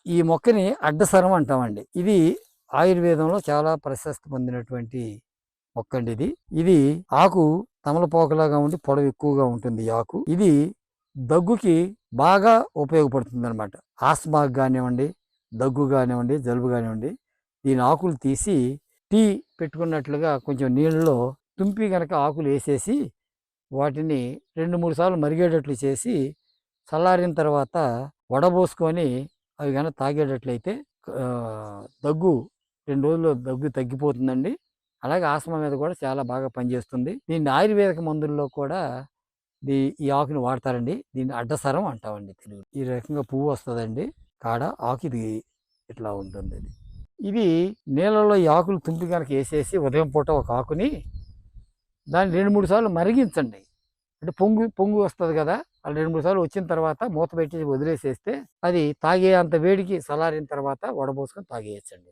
ఈ మొక్కని అడ్డసరం అంటామండి. ఇది ఆయుర్వేదంలో చాలా ప్రశస్తి పొందినటువంటి మొక్క అండి ఇది. ఇది ఆకు తమలపాకులాగా ఉండి పొడవు ఎక్కువగా ఉంటుంది ఈ ఆకు. ఇది దగ్గుకి బాగా ఉపయోగపడుతుందనమాట. ఆస్మాకు గానివ్వండి, దగ్గు గానివ్వండి, జలుబు గానివ్వండి, దీని ఆకులు తీసి టీ పెట్టుకున్నట్లుగా కొంచెం నీళ్ళలో తుంపి గనక ఆకులు వేసేసి వాటిని 2, 3 సార్లు మరిగేటట్లు చేసి చల్లారిన తర్వాత వడబోసుకొని అవి గనక తాగేటట్లయితే దగ్గు 2 రోజుల్లో దగ్గు తగ్గిపోతుందండి. అలాగే ఆస్తమా మీద కూడా చాలా బాగా పనిచేస్తుంది. దీన్ని ఆయుర్వేదిక మందుల్లో కూడా ఈ ఆకుని వాడతారండి. దీన్ని అడ్డసరం అంటామండి తెలుగులో. ఈ రకంగా పువ్వు వస్తదండి. కాడ ఆకు ఇది ఇట్లా ఉంటుందిది. ఇది నీళ్ళలో ఈ ఆకులు తుంపి గనక ఏసేసి ఉదయం పూట ఒక ఆకుని దాన్ని 2, 3 సార్లు మరిగించండి. అంటే పొంగు వస్తది గదా! అలా 2, 3 సార్లు వచ్చిన తర్వాత మూత పెట్టి వదిలేసేస్తే అది తాగే అంత వేడికి చల్లారిన తర్వాత వడబోసుకొని తాగేయొచ్చండి.